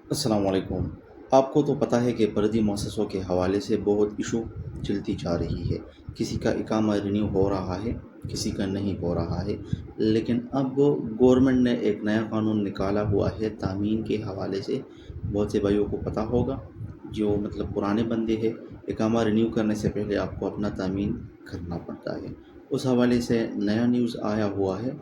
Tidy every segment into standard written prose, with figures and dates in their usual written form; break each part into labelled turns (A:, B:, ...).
A: अस्सलाम वालेकुम। आपको तो पता है कि फ़र्दी मुअस्ससों के हवाले से बहुत इशू चलती जा रही है। किसी का इकामा रिन्यू हो रहा है, किसी का नहीं हो रहा है। लेकिन अब गवर्नमेंट ने एक नया कानून निकाला हुआ है तामीन के हवाले से। बहुत से भाइयों को पता होगा, जो पुराने बंदे हैं, इकामा रिन्यू करने से पहले आपको अपना तामीन करना पड़ता है। उस हवाले से नया न्यूज़ आया हुआ है,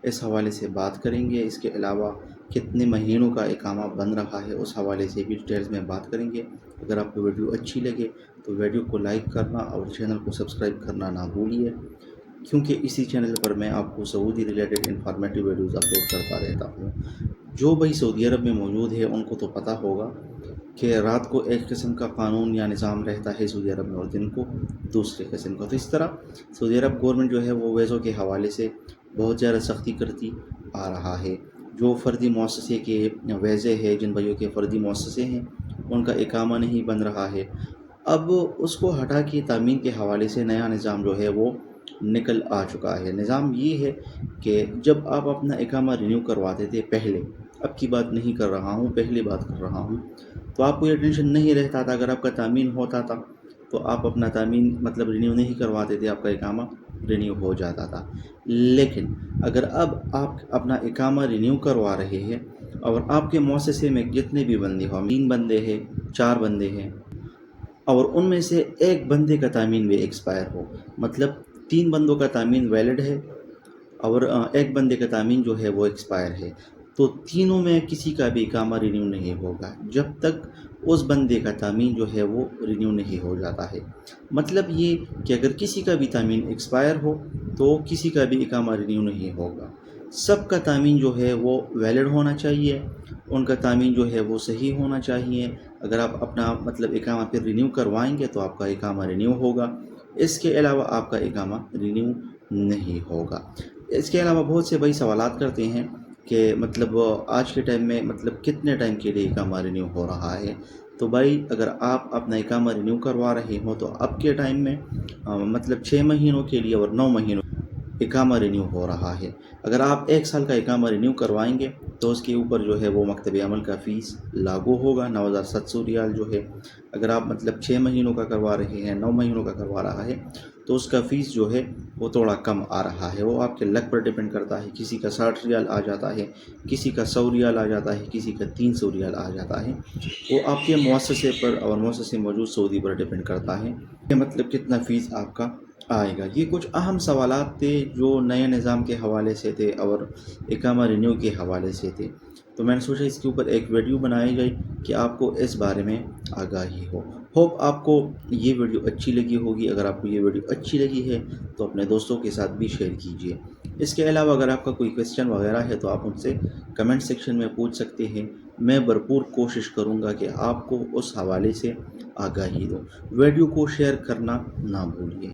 A: इस हवाले से बात करेंगे। इसके अलावा कितने महीनों का इकामा बन रहा है, उस हवाले से भी डिटेल्स में बात करेंगे। अगर आपको वीडियो अच्छी लगे तो वीडियो को लाइक करना और चैनल को सब्सक्राइब करना ना भूलिए, क्योंकि इसी चैनल पर मैं आपको Saudi related informative videos upload करता रहता हूँ। जो भाई सऊदी अरब में मौजूद है उनको तो पता होगा कि रात को एक किस्म का कानून या निज़ाम रहता है सऊदी अरब में, और दिन को दूसरे किस्म का। तो इस तरह सऊदी अरब गवर्नमेंट जो है वो वीज़ों के हवाले से बहुत ज़्यादा सख्ती करती आ रहा है। जो फ़र्दी मुअस्ससे के वीज़े हैं, जिन भाइयों के फ़र्दी मुअस्ससे हैं, उनका इकामा नहीं बन रहा है। अब उसको हटा के तामीन के हवाले से नया निज़ाम जो है वो निकल आ चुका है। निज़ाम ये है कि जब आप अपना इकामा रिन्यू करवाते थे पहले, अब की बात नहीं कर रहा हूँ, पहली बात कर रहा हूँ, तो आपको ये टेंशन नहीं रहता था। अगर आपका तामीन होता था तो आप अपना तामीन रिन्यू नहीं करवाते थे, आपका इकामा रिन्यू हो जाता था। लेकिन अगर अब आप अपना इकामा रिन्यू करवा रहे हैं और आपके मुअस्ससे में जितने भी बंदे हो, 3 बंदे हैं, 4 बंदे हैं, और उनमें से एक बंदे का तामीन भी एक्सपायर हो, 3 बंदों का तामीन वैलिड है और एक बंदे का तामीन जो है वो एक्सपायर है, तो तीनों में किसी का भी इकामा रिन्यू नहीं होगा जब तक उस बंदे का तामीन जो है वो रिन्यू नहीं हो जाता है। मतलब ये कि अगर किसी का भी तामीन एक्सपायर हो तो किसी का भी इकामा रिन्यू नहीं होगा। सबका तामीन जो है वो वैलिड होना चाहिए, उनका तामीन जो है वो सही होना चाहिए। अगर आप अपना इकामा फिर रिन्यू करवाएंगे तो आपका इकामा रिन्यू होगा, इसके अलावा आपका इकामा रिन्यू नहीं होगा। इसके अलावा बहुत से भाई सवालात करते हैं कि आज के टाइम में कितने टाइम के लिए इकामा रिन्यू हो रहा है। तो भाई अगर आप अपना इकामा रिन्यू करवा रहे हो तो अब के टाइम में 6 महीनों के लिए और 9 महीनों इकामा रिन्यू हो रहा है। अगर आप 1 साल का इकामा रिन्यू करवाएंगे तो उसके ऊपर जो है वो मकतब अमल का फ़ीस लागू होगा, 9700 रियाल जो है। अगर आप 6 महीनों का करवा रहे हैं, 9 महीनों का करवा रहा है, तो उसका फ़ीस जो है वो थोड़ा कम आ रहा है। वो आपके लक पर डिपेंड करता है, किसी का 60 रियाल आ जाता है, किसी का 100 रियाल आ जाता है, किसी का 300 रियाल आ जाता है। वो आपके मुअस्ससे पर और मुअस्ससे मौजूद सऊदी पर डिपेंड करता है कि कितना फ़ीस आपका आएगा। ये कुछ अहम सवालात थे जो नए निज़ाम के हवाले से थे और इकामा रिन्यू के हवाले से थे। तो मैंने सोचा इसके ऊपर एक वीडियो बनाई जाए कि आपको इस बारे में आगाही हो। होप आपको ये वीडियो अच्छी लगी होगी। अगर आपको ये वीडियो अच्छी लगी है तो अपने दोस्तों के साथ भी शेयर कीजिए। इसके अलावा अगर आपका कोई क्वेश्चन वगैरह है तो आप मुझसे कमेंट सेक्शन में पूछ सकते हैं। मैं भरपूर कोशिश करूँगा कि आपको उस हवाले से आगाही दूँ। वीडियो को शेयर करना ना भूलिए।